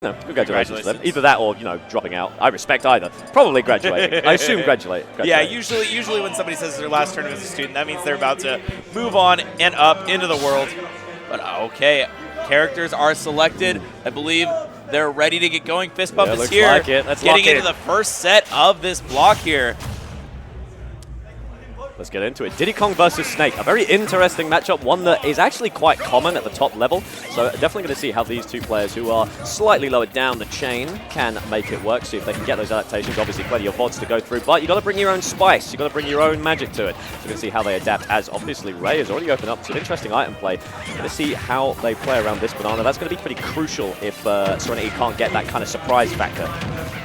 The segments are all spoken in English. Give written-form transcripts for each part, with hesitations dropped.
No, congratulations to them. Either that or, dropping out. I respect either. Probably graduating. I assume graduate. Yeah, usually when somebody says their last tournament as a student, that means they're about to move on and up into the world. But okay, characters are selected. I believe they're ready to get going. Fist bump is here. Like it. Let's getting lock into the first set of this block here. Let's get into it. Diddy Kong versus Snake. A very interesting matchup, one that is actually quite common at the top level. So definitely going to see how these two players who are slightly lower down the chain can make it work. See if they can get those adaptations. Obviously, plenty of VODs to go through, but you got to bring your own spice. You got to bring your own magic to it. So we're going to see how they adapt, as obviously Ray has already opened up to an interesting item play. Going to see how they play around this banana. That's going to be pretty crucial if Serenity can't get that kind of surprise factor.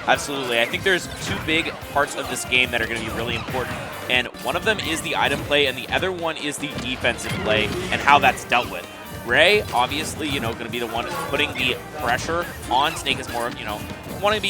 Absolutely. I think there's two big parts of this game that are going to be really important. And one of them is the item play, and the other one is the defensive play and how that's dealt with. Ray, obviously, going to be the one putting the pressure on. Snake is more, going to want to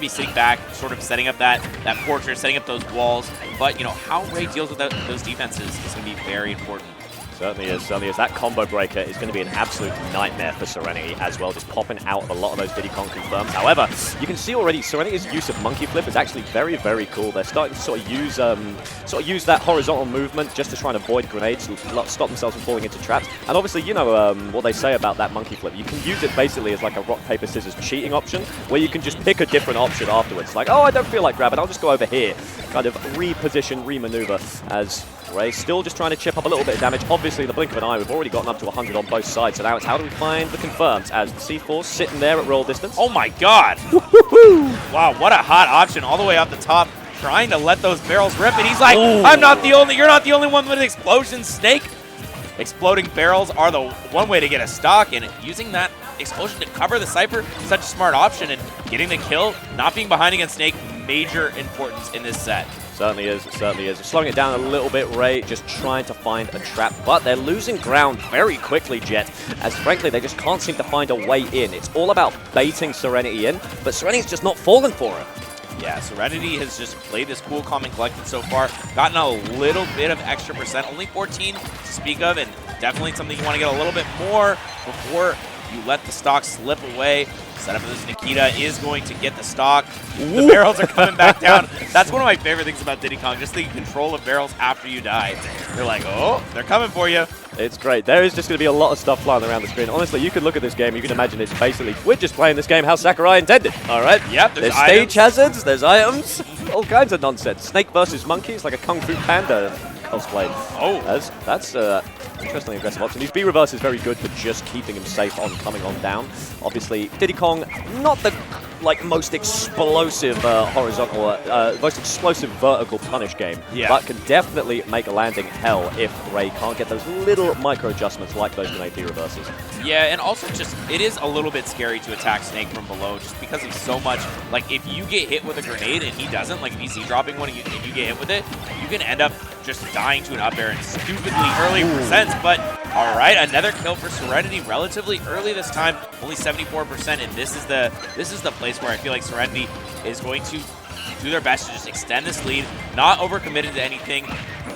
be sitting back, sort of setting up that fortress, setting up those walls. But, how Ray deals with those defenses is going to be very important. Certainly is, certainly is. That combo breaker is going to be an absolute nightmare for Serenity as well, just popping out of a lot of those Diddy Kong confirms. However, you can see already Serenity's use of monkey flip is actually very, very cool. They're starting to sort of use that horizontal movement just to try and avoid grenades, stop themselves from falling into traps. And obviously, what they say about that monkey flip. You can use it basically as like a rock, paper, scissors cheating option, where you can just pick a different option afterwards. Like, oh, I don't feel like grabbing, I'll just go over here. Kind of reposition, remaneuver, as Ray still just trying to chip up a little bit of damage. Obviously, the blink of an eye, we've already gotten up to 100 on both sides. So now it's how do we find the confirms as the C4 sitting there at roll distance. Oh my god! Wow, what a hot option all the way up the top, trying to let those barrels rip. And he's like, ooh. You're not the only one with explosions, Snake. Exploding barrels are the one way to get a stock, and using that explosion to cover the Cypher, such a smart option, and getting the kill, not being behind against Snake, major importance in this set. Certainly is, certainly is. Slowing it down a little bit, Ray just trying to find a trap, but they're losing ground very quickly, Jet, as frankly they just can't seem to find a way in. It's all about baiting Serenity in, but Serenity's just not falling for it. Yeah, Serenity has just played this cool, calm, and collected so far, gotten a little bit of extra percent, only 14 to speak of, and definitely something you want to get a little bit more before you let the stock slip away. Setup of this Nikita is going to get the stock. The barrels are coming back down. That's one of my favorite things about Diddy Kong, just the control of barrels after you die. You're like, oh, they're coming for you. It's great. There is just going to be a lot of stuff flying around the screen. Honestly, you could look at this game, you can imagine it's basically, we're just playing this game how Sakurai intended. All right? Yep, there's stage hazards, there's items, all kinds of nonsense. Snake versus monkey, it's like a Kung Fu Panda cosplay. Oh. That's interestingly aggressive option. These B reverse is very good for just keeping him safe on coming on down. Obviously, Diddy Kong, not the most explosive horizontal, most explosive vertical punish game, but can definitely make a landing hell if Ray can't get those little micro adjustments like those grenade B reverses. Yeah, and also just, it is a little bit scary to attack Snake from below just because of so much. Like, if you get hit with a grenade and he doesn't, like if he's dropping one and you get hit with it, you can end up just dying to an up air in stupidly early percents. But all right, another kill for Serenity relatively early this time, only 74%, and this is the place where I feel like Serenity is going to do their best to just extend this lead, not overcommitted to anything.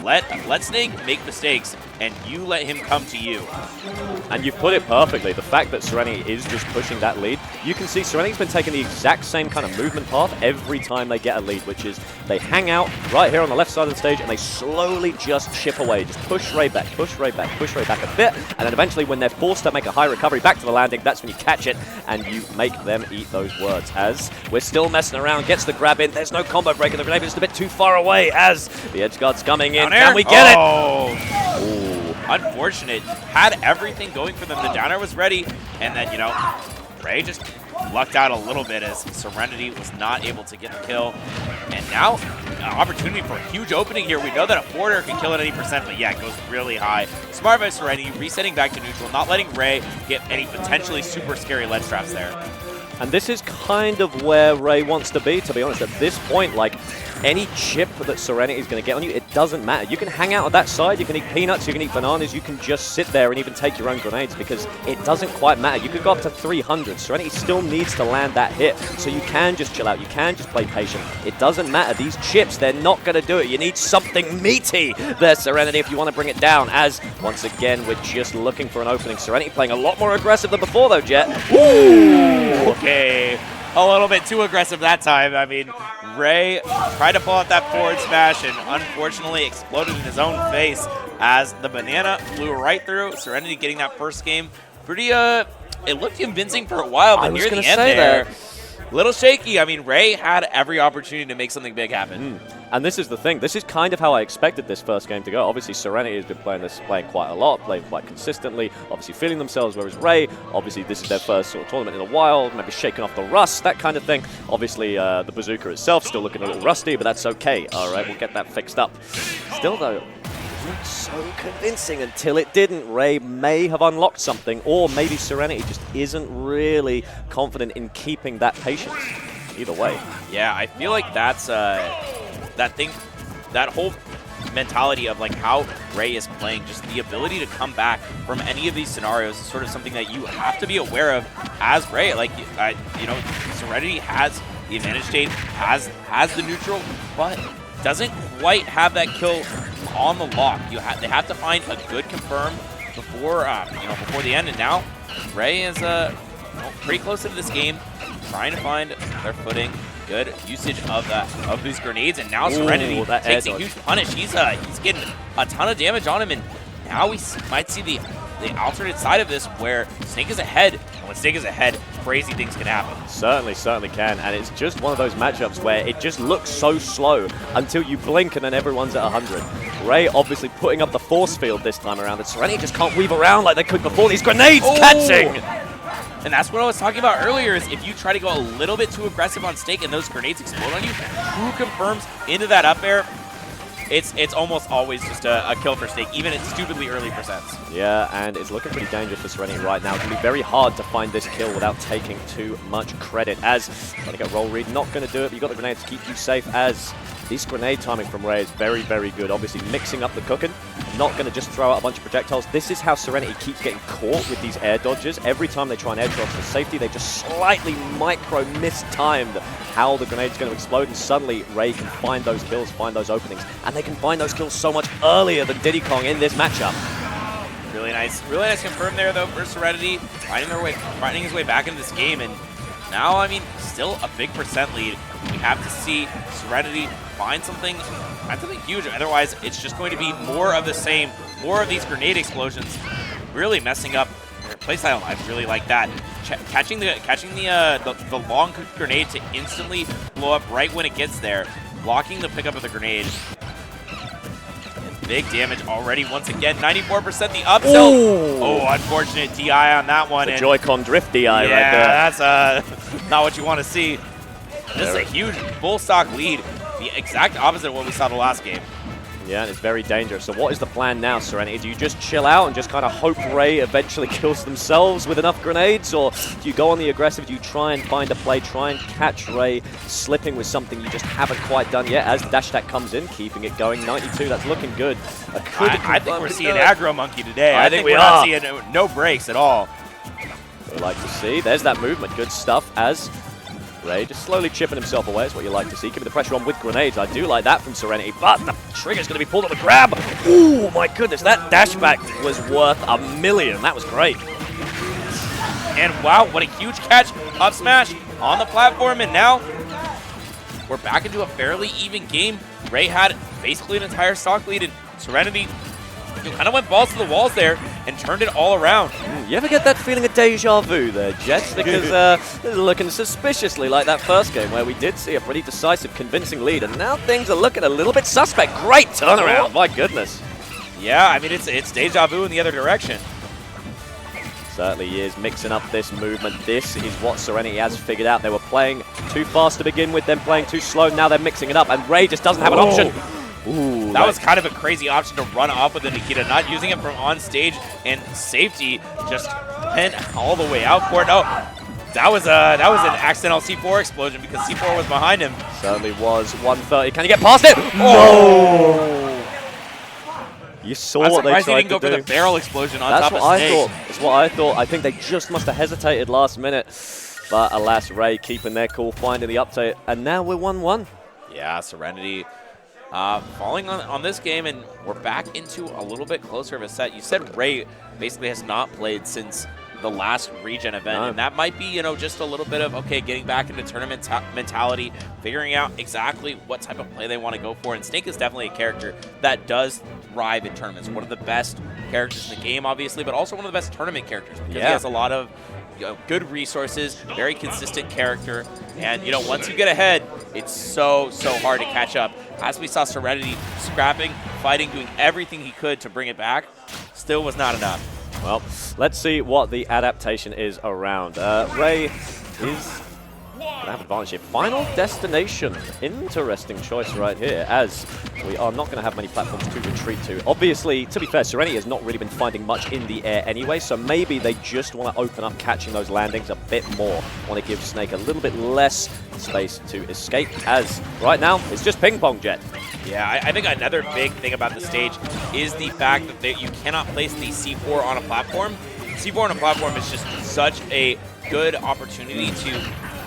Let Snake make mistakes, and you let him come to you. And you've put it perfectly. The fact that Serenity is just pushing that lead, you can see Serenity's been taking the exact same kind of movement path every time they get a lead, which is they hang out right here on the left side of the stage, and they slowly just chip away, just push Ray back, push Ray back, push Ray back a bit, and then eventually when they're forced to make a high recovery back to the landing, that's when you catch it, and you make them eat those words. As we're still messing around, gets the grab in, there's no combo break, and the grenade is just a bit too far away as the edge guard's coming in. Can we get it? Oh, unfortunate. Had everything going for them. The down air was ready, and then, Ray just lucked out a little bit as Serenity was not able to get the kill. And now, an opportunity for a huge opening here. We know that a forward air can kill at any percent, but yeah, it goes really high. Smart by Serenity, resetting back to neutral, not letting Ray get any potentially super scary ledge traps there. And this is kind of where Ray wants to be honest. At this point, any chip that Serenity is going to get on you, it doesn't matter. You can hang out on that side, you can eat peanuts, you can eat bananas, you can just sit there and even take your own grenades because it doesn't quite matter. You could go up to 300. Serenity still needs to land that hit, so you can just chill out, you can just play patient. It doesn't matter. These chips, they're not going to do it. You need something meaty there, Serenity, if you want to bring it down, as once again, we're just looking for an opening. Serenity playing a lot more aggressive than before, though, Jet. Ooh, okay. A little bit too aggressive that time. I mean, Ray tried to pull out that forward smash and unfortunately exploded in his own face as the banana flew right through. Serenity getting that first game. Pretty, it looked convincing for a while, but near the end there, little shaky. I mean, Ray had every opportunity to make something big happen. And this is the thing. This is kind of how I expected this first game to go. Obviously, Serenity has been playing quite a lot, playing quite consistently, obviously feeling themselves, whereas Ray, obviously this is their first sort of tournament in a while, maybe shaking off the rust, that kind of thing. Obviously, the bazooka itself still looking a little rusty, but that's okay. All right, we'll get that fixed up. Still, though, it looked so convincing until it didn't. Ray may have unlocked something, or maybe Serenity just isn't really confident in keeping that patience. Either way. Yeah, I feel like that's that whole mentality of like how Ray is playing, just the ability to come back from any of these scenarios is sort of something that you have to be aware of as Ray. Like, you know, Serenity has the advantage state, has the neutral, but doesn't quite have that kill on the lock. They have to find a good confirm before before the end, and now Ray is pretty close into this game, trying to find their footing. Good usage of these grenades, and now Serenity takes a huge punish. He's getting a ton of damage on him, and now we might see the alternate side of this where Snake is ahead, and when Snake is ahead, crazy things can happen. Certainly can, and it's just one of those matchups where it just looks so slow until you blink and then everyone's at 100. Ray obviously putting up the force field this time around, and Serenity just can't weave around like they could before. These grenades catching! And that's what I was talking about earlier, is if you try to go a little bit too aggressive on Snake and those grenades explode on you, who confirms into that up air, it's almost always just a kill for Snake, even at stupidly early percents. Yeah, and it's looking pretty dangerous for Serenity right now. It's going to be very hard to find this kill without taking too much credit, as trying to get roll read, not going to do it, but you've got the grenades to keep you safe, as this grenade timing from Ray is very, very good. Obviously mixing up the cooking, not going to just throw out a bunch of projectiles. This is how Serenity keeps getting caught with these air dodges. Every time they try and air dodge for safety, they just slightly micro mistimed how the grenade's going to explode, and suddenly Ray can find those kills, find those openings, and they can find those kills so much earlier than Diddy Kong in this matchup. Really nice confirm there though for Serenity, finding his way back into this game, and now, I mean, still a big percent lead. We have to see Serenity find something huge. Otherwise, it's just going to be more of the same, more of these grenade explosions, really messing up their playstyle. I really like that. Catching the long grenade to instantly blow up right when it gets there, blocking the pickup of the grenade. Big damage already once again. 94% the up tilt. Oh, unfortunate DI on that one. The Joy-Con drift DI right there. Yeah, that's not what you want to see. This is a huge full stock lead. The exact opposite of what we saw the last game. Yeah, and it's very dangerous. So what is the plan now, Serenity? Do you just chill out and just kind of hope Ray eventually kills themselves with enough grenades? Or do you go on the aggressive? Do you try and find a play, try and catch Ray slipping with something you just haven't quite done yet as the dash attack comes in, keeping it going? 92, that's looking good. I think we're seeing aggro monkey today. I think we're not seeing no breaks at all. We like to see. There's that movement. Good stuff as Ray just slowly chipping himself away. That's what you like to see. Keeping the pressure on with grenades. I do like that from Serenity, but the trigger's going to be pulled on the grab. Oh my goodness, that dash back was worth a million. That was great. And wow, what a huge catch. Up smash on the platform, and now we're back into a fairly even game. Ray had basically an entire stock lead, and Serenity kind of went balls to the walls there and turned it all around. You ever get that feeling of deja vu there, Jets? Because this is looking suspiciously like that first game where we did see a pretty decisive, convincing lead, and now things are looking a little bit suspect. Great turnaround, my goodness. Yeah, I mean, it's deja vu in the other direction. Certainly is, mixing up this movement. This is what Serenity has figured out. They were playing too fast to begin with, then playing too slow. Now they're mixing it up, and Ray just doesn't have an option. Ooh, that was kind of a crazy option to run off with the Nikita, not using it from on stage, and safety just went all the way out for it. Oh, That was an accidental C4 explosion because C4 was behind him. Certainly was. 130. Can he get past it? No! You saw what they tried to do. I'm surprised he didn't go for the barrel explosion on top of Snake. That's what I thought. I think they just must have hesitated last minute. But alas, Ray keeping their cool, finding the update. And now we're 1-1. Yeah, Serenity falling on this game, and we're back into a little bit closer of a set. You said Ray basically has not played since the last Regen event, and that might be, you know, just a little bit of, okay, getting back into tournament mentality, figuring out exactly what type of play they want to go for, and Snake is definitely a character that does thrive in tournaments. One of the best characters in the game, obviously, but also one of the best tournament characters because he has a lot of good resources, very consistent character, and, you know, once you get ahead, it's so hard to catch up. As we saw Serenity scrapping, fighting, doing everything he could to bring it back, still was not enough. Well, let's see what the adaptation is around. Ray is going to have advantage here. Final Destination. Interesting choice right here, as we are not going to have many platforms to retreat to. Obviously, to be fair, Serenity has not really been finding much in the air anyway, so maybe they just want to open up catching those landings a bit more. Want to give Snake a little bit less space to escape, as right now, it's just ping pong jet. Yeah, I think another big thing about the stage is the fact that you cannot place the C4 on a platform. C4 on a platform is just such a good opportunity to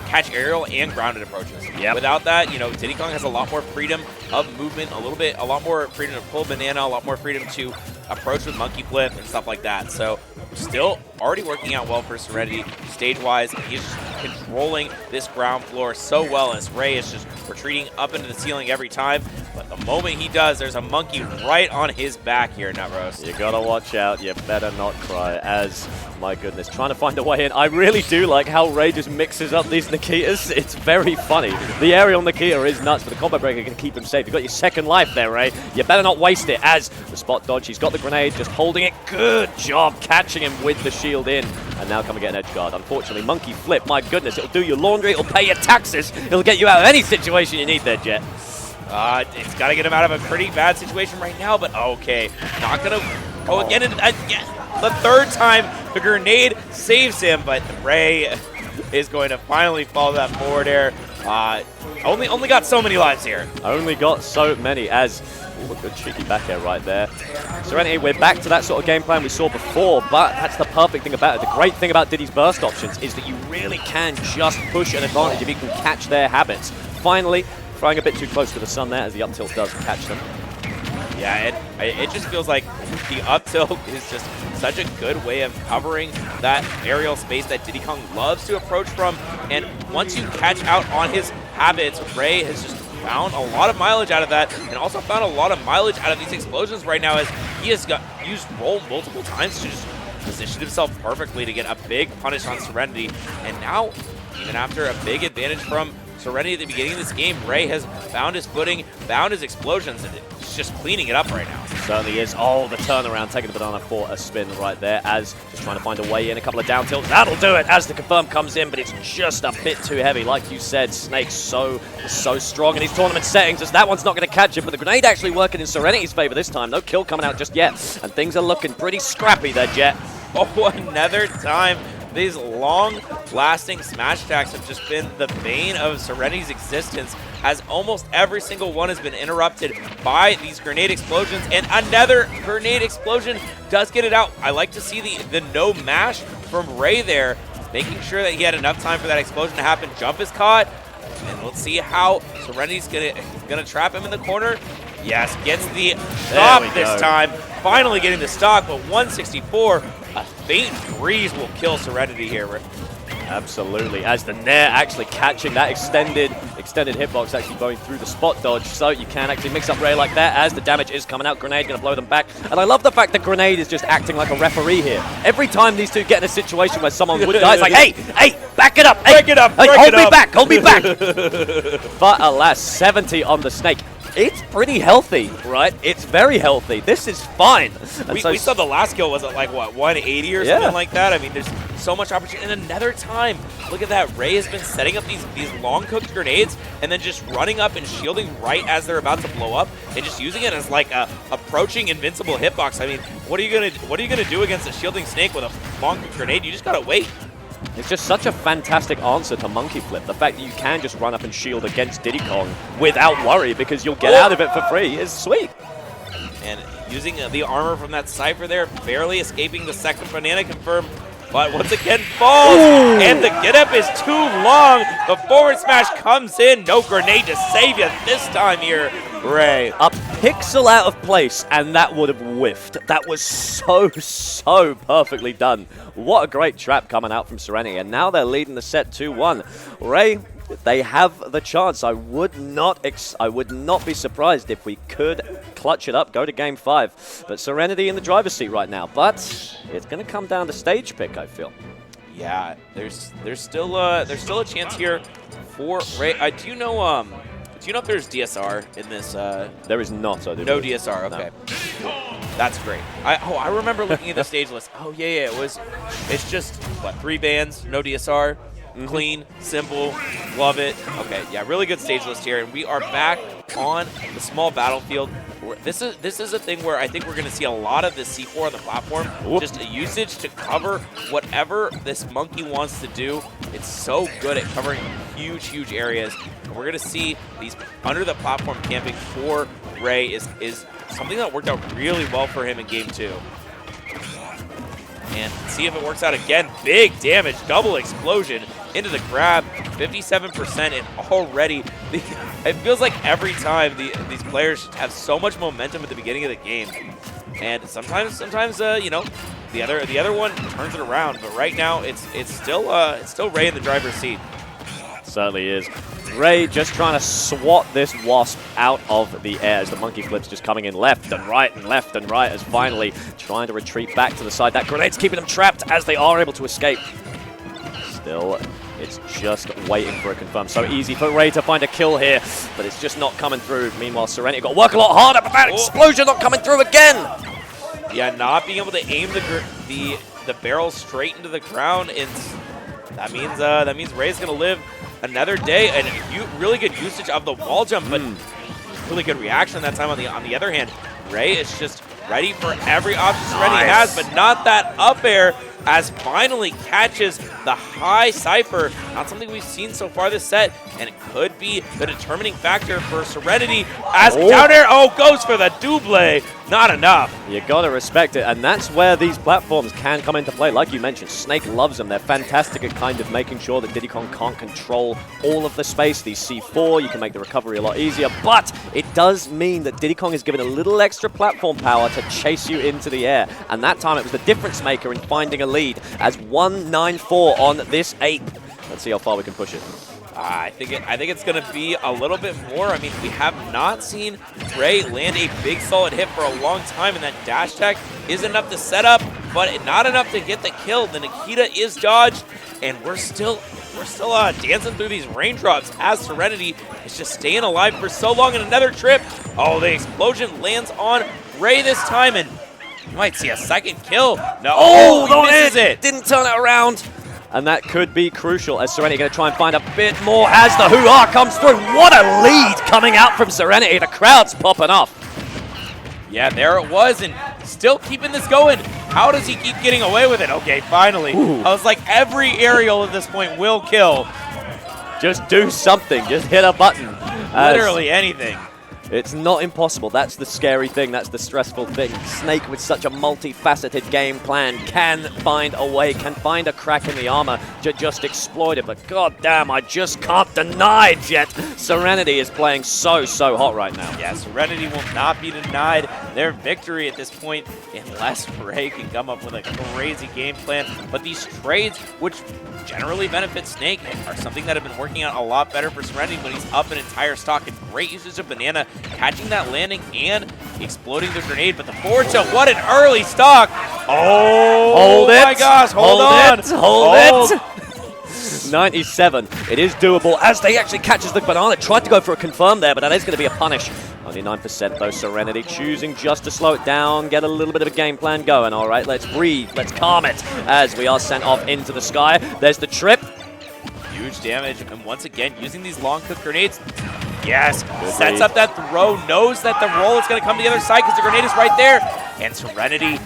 catch aerial and grounded approaches. Yep. Without that, you know, Diddy Kong has a lot more freedom of movement, a lot more freedom to pull banana, a lot more freedom to approach with monkey flip and stuff like that. So still already working out well for Serenity stage-wise. He's just controlling this ground floor so well as Ray is just retreating up into the ceiling every time. But the moment he does, there's a monkey right on his back here, Nutroast. You gotta watch out. You better not cry, as, my goodness, trying to find a way in. I really do like how Ray just mixes up these Nikitas. It's very funny. The aerial Nikita is nuts, but the combo breaker can keep them safe. You've got your second life there, Ray. You better not waste it, as the spot dodge. He's got the grenade, just holding it. Good job catching him with the shield in. And now come and get an edge guard. Unfortunately, monkey flip, my goodness, it'll do your laundry, it'll pay your taxes, it'll get you out of any situation you need there, Jet. It's got to get him out of a pretty bad situation right now, but okay. Not going to go again. The third time, the grenade saves him, but Ray is going to finally follow that forward air. Only got so many lives here. Only got so many, as... Ooh, a good cheeky back air right there. Serenity, we're back to that sort of game plan we saw before, but that's the perfect thing about it. The great thing about Diddy's burst options is that you really can just push an advantage if you can catch their habits. Finally, throwing a bit too close to the sun there, as the up tilt does catch them. Yeah, it just feels like the up tilt is just such a good way of covering that aerial space that Diddy Kong loves to approach from. And once you catch out on his habits, Ray has just found a lot of mileage out of that, and also found a lot of mileage out of these explosions right now, as he has used roll multiple times to just position himself perfectly to get a big punish on Serenity. And now, even after a big advantage from Serenity at the beginning of this game, Ray has found his footing, found his explosions, and he's just cleaning it up right now. Certainly is. Oh, the turnaround, taking the banana for a spin right there, as just trying to find a way in. A couple of down tilts. That'll do it as the confirm comes in, but it's just a bit too heavy. Like you said, Snake's so strong in these tournament settings, as that one's not going to catch him, but the grenade actually working in Serenity's favor this time. No kill coming out just yet, and things are looking pretty scrappy there, Jet. Oh, another time. These long-lasting smash attacks have just been the bane of Serenity's existence, as almost every single one has been interrupted by these grenade explosions, and another grenade explosion does get it out. I like to see the no mash from Ray there, making sure that he had enough time for that explosion to happen. Jump is caught, and let's see how Serenity's gonna trap him in the corner. Yes, gets the stop this time. Finally getting the stock, but 164. A faint breeze will kill Serenity here. Absolutely, as the Nair actually catching that extended hitbox, actually going through the spot dodge, so you can actually mix up Ray like that, as the damage is coming out. Grenade going to blow them back, and I love the fact that Grenade is just acting like a referee here. Every time these two get in a situation where someone would die, it's like, hey, back it up, hey, break it up, hold me back. But alas, 70 on the Snake. It's pretty healthy, right? It's very healthy. This is fine. We saw the last kill was at like, what, 180 or something like that? I mean, there's so much opportunity. And another time, look at that. Ray has been setting up these long-cooked grenades and then just running up and shielding right as they're about to blow up and just using it as like a approaching invincible hitbox. I mean, what are you gonna do against a shielding Snake with a long-cooked grenade? You just gotta wait. It's just such a fantastic answer to Monkey Flip. The fact that you can just run up and shield against Diddy Kong without worry because you'll get out of it for free is sweet. And using the armor from that Cypher there, barely escaping the second banana confirm, but once again falls, and the get-up is too long. The forward smash comes in, no grenade to save you this time here, Ray. A pixel out of place, and that would have whiffed. That was so perfectly done. What a great trap coming out from Serenity, and now they're leading the set 2-1. Ray, they have the chance. I would not be surprised if we could clutch it up, go to game 5. But Serenity in the driver's seat right now. But it's going to come down to stage pick, I feel. Yeah, there's still a chance here for Ray. Do you know if there's DSR in this? There is not. So no DSR. Okay, no. That's great. I remember looking at the stage list. Oh yeah, it's just what, 3 bands, no DSR. Clean, simple, love it. Okay, yeah, really good stage list here, and we are back on the small battlefield. This is a thing where I think we're going to see a lot of this C4 on the platform. Just a usage to cover whatever this monkey wants to do. It's so good at covering huge areas. And we're going to see these under the platform camping for Ray is something that worked out really well for him in game 2. And see if it works out again. Big damage, double explosion into the grab, 57%, and already it feels like every time these players have so much momentum at the beginning of the game, and sometimes you know, the other one turns it around. But right now it's still Ray in the driver's seat. Certainly is. Ray just trying to swat this Wasp out of the air as the monkey flip's just coming in left and right as finally trying to retreat back to the side. That grenade's keeping them trapped as they are able to escape. Still, it's just waiting for a confirm. So easy for Ray to find a kill here, but it's just not coming through. Meanwhile, Serenity got to work a lot harder, but that explosion not coming through again. Yeah, not being able to aim the barrel straight into the ground, and that means Ray's gonna live another day. And really good usage of the wall jump, but really good reaction that time. On the other hand, Ray is just ready for every option Serenity has, but not that up air, as finally catches the high Cypher. Not something we've seen so far this set, and it could be the determining factor for Serenity as down air. Goes for the double. Not enough. You gotta respect it, and that's where these platforms can come into play. Like you mentioned, Snake loves them. They're fantastic at kind of making sure that Diddy Kong can't control all of the space. These C4, you can make the recovery a lot easier, but it does mean that Diddy Kong is given a little extra platform power to chase you into the air, and that time it was the difference maker in finding a lead as 194 on this 8. Let's see how far we can push it. I think it's going to be a little bit more. I mean, we have not seen Ray land a big solid hit for a long time, and that dash attack is enough to set up, but not enough to get the kill. The Nikita is dodged, and we're still dancing through these raindrops as Serenity is just staying alive for so long. And another trip. The explosion lands on Ray this time, and you might see a second kill. No, he misses it. Didn't turn it around. And that could be crucial as Serenity going to try and find a bit more as the hoo-ah comes through. What a lead coming out from Serenity. The crowd's popping off. Yeah, there it was, and still keeping this going. How does he keep getting away with it? Okay, finally. I was like, every aerial at this point will kill. Just do something. Just hit a button. Literally anything. It's not impossible. That's the scary thing. That's the stressful thing. Snake, with such a multifaceted game plan, can find a way, can find a crack in the armor to just exploit it. But goddamn, I just can't deny it yet. Serenity is playing so hot right now. Yeah, Serenity will not be denied their victory at this point unless Ray can come up with a crazy game plan. But these trades, which generally benefit Snake, are something that have been working out a lot better for Serenity when he's up an entire stock, and great usage of Banana, catching that landing and exploding the grenade. But the forward tilt, what an early stock. Oh my gosh, hold on. Hold it. 97. It is doable as they actually catches the banana. Tried to go for a confirm there, but that is going to be a punish. Only 9% though. Serenity choosing just to slow it down, get a little bit of a game plan going. All right, let's breathe, let's calm it as we are sent off into the sky. There's the trip. Huge damage, and once again, using these long cook grenades. Yes, sets up that throw, knows that the roll is going to come to the other side because the grenade is right there. And Serenity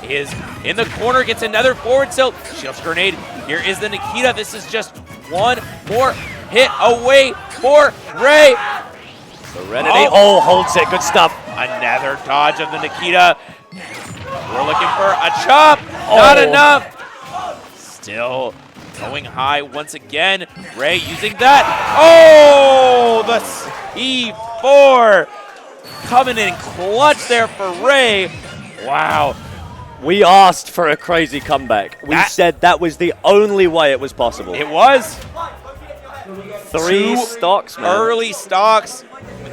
is in the corner, gets another forward tilt. Shields grenade. Here is the Nikita. This is just one more hit away for Ray. Serenity, holds it, good stuff. Another dodge of the Nikita. We're looking for a chop, not enough. Still going high once again. Ray using that. Oh, the E4 coming in clutch there for Ray. Wow. We asked for a crazy comeback. We said that was the only way it was possible. It was. 3 stocks, man. Early stocks.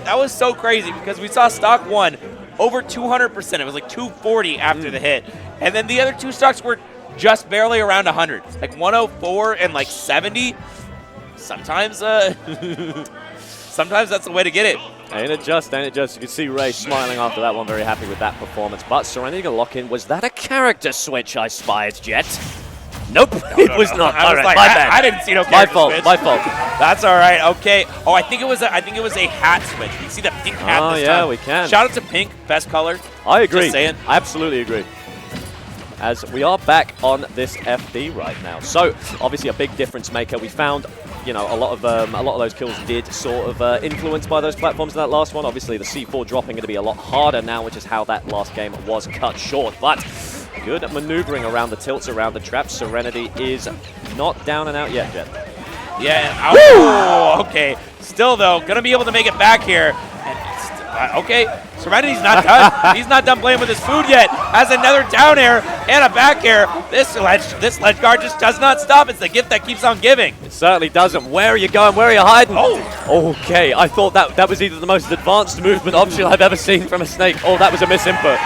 That was so crazy because we saw stock 1 over 200%. It was like 240 after the hit. And then the other 2 stocks were just barely around 100. Like 104 and like 70. Sometimes sometimes that's the way to get it. Ain't it just. You can see Ray smiling after that one, very happy with that performance. But Serenity gonna lock in. Was that a character switch I spied, Jet? Nope, it was not. I was like, my bad. I didn't see no character switch. My fault. That's all right. Okay. Oh, I think it was a hat switch. You see the pink hat this time. Yeah, we can. Shout out to pink, best color. I agree. Just saying. I absolutely agree. As we are back on this FD right now, so obviously a big difference maker. We found, you know, a lot of those kills did sort of influenced by those platforms in that last one. Obviously, the C4 dropping going to be a lot harder now, which is how that last game was cut short. But good at maneuvering around the tilts, around the traps. Serenity is not down and out yet, Jet. Yeah. Oh, okay. Still, though, going to be able to make it back here. And okay. Serenity's not done. He's not done playing with his food yet. Has another down air and a back air. This ledge guard just does not stop. It's the gift that keeps on giving. It certainly doesn't. Where are you going? Where are you hiding? Oh. Okay. I thought that was either the most advanced movement option I've ever seen from a snake. Oh, that was a misinput.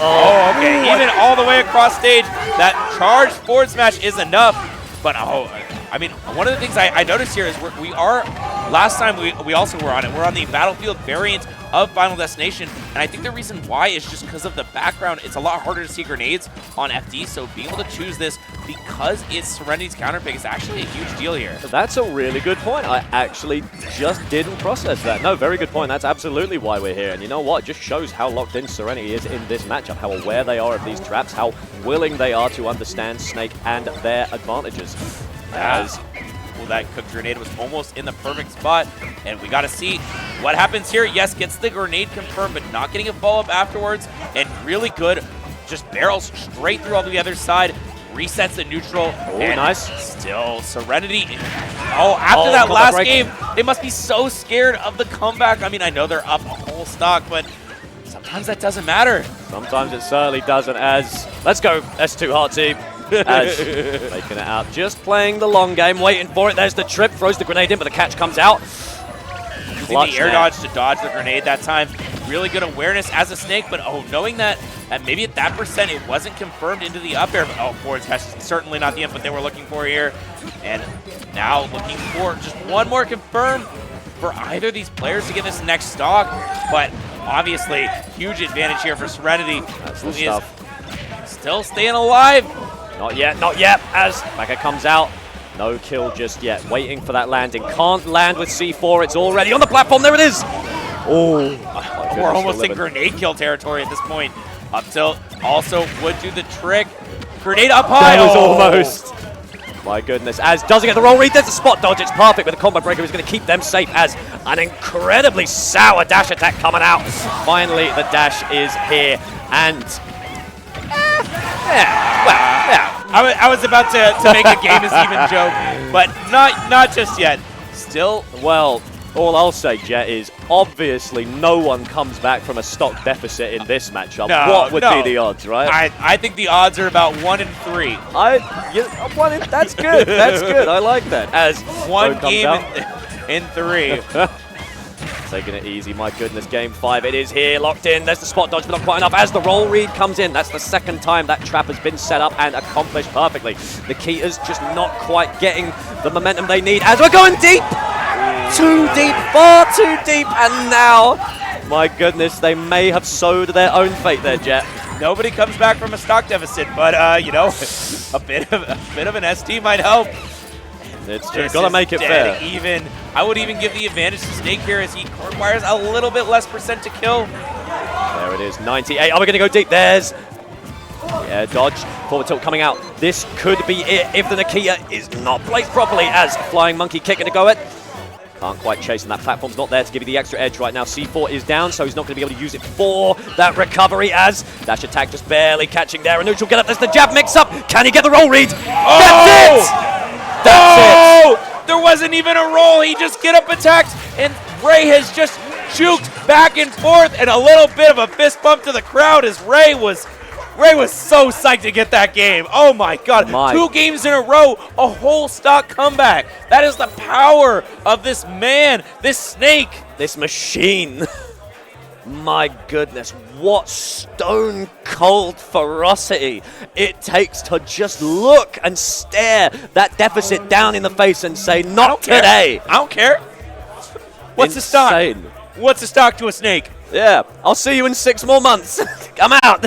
Oh, okay. Even all the way across stage, that charged forward smash is enough. But, I mean, one of the things I noticed here is we are, last time we also were on it, we're on the Battlefield variant of Final Destination, and I think the reason why is just because of the background. It's a lot harder to see grenades on FD, so being able to choose this because it's Serenity's counterpick is actually a huge deal here. That's a really good point. I actually just didn't process that. No, very good point. That's absolutely why we're here. And you know what? It just shows how locked in Serenity is in this matchup, how aware they are of these traps, how willing they are to understand Snake and their advantages. As well, that cooked grenade was almost in the perfect spot, and we got to see what happens here. Yes, gets the grenade confirmed, but not getting a follow-up afterwards, and really good, just barrels straight through on the other side, resets the neutral. Oh, nice. Still, Serenity. After that last game, they must be so scared of the comeback. I mean, I know they're up a whole stock, but sometimes that doesn't matter. Sometimes it certainly doesn't. As let's go, S2 Heart Team. As making it out, just playing the long game, waiting for it. There's the trip, throws the grenade in, but the catch comes out. Using the air dodge to dodge the grenade that time. Really good awareness as a snake, but knowing that maybe at that percent it wasn't confirmed into the up air. But forward catch is certainly not the input they were looking for here. And now looking for just one more confirm for either of these players to get this next stock. But obviously, huge advantage here for Serenity. That's the stuff. Still staying alive. Not yet, as Maka comes out. No kill just yet, waiting for that landing. Can't land with C4, it's already on the platform, there it is! Oh, we're almost in grenade kill territory at this point. Up tilt also would do the trick. Grenade up high! That was almost. My goodness, as doesn't get the roll read, there's a spot dodge, it's perfect with a combo breaker, who's going to keep them safe as an incredibly sour dash attack coming out. Finally, the dash is here, and I was about to make a game is even joke, but not just yet. Still, well, all I'll say, Jet, is obviously no one comes back from a stock deficit in this matchup. What would be the odds, right? I think the odds are about 1 in 3. That's good. That's good. I like that. As one game in 3. Taking it easy, my goodness, game 5, it is here, locked in, there's the spot dodge, but not quite enough, as the roll read comes in, that's the second time that trap has been set up and accomplished perfectly. Nikita's just not quite getting the momentum they need, as we're going deep! Too deep, far too deep, and now, my goodness, they may have sowed their own fate there, Jet. Nobody comes back from a stock deficit, but, you know, a bit of an ST might help. It's true. Gotta make it fair. Even. I would even give the advantage to Snake here as he requires a little bit less percent to kill. There it is, 98. Are we gonna go deep? There's Air dodge, forward tilt coming out. This could be it if the Nakia is not placed properly as Flying Monkey kicking to go it. Can't quite chase, and that platform's not there to give you the extra edge right now. C4 is down, so he's not going to be able to use it for that recovery as dash attack just barely catching there. A neutral get up, there's the jab mix-up. Can he get the roll read? That's it! That's it! There wasn't even a roll. He just get up attacked, and Ray has just juked back and forth, and a little bit of a fist bump to the crowd as Ray was so psyched to get that game. Oh my God. 2 games in a row, a whole stock comeback. That is the power of this man, this snake. This machine. My goodness, what stone cold ferocity it takes to just look and stare that deficit down in the face and say, not today. I don't care. What's the stock? What's the stock to a snake? Yeah, I'll see you in 6 more months. I'm out.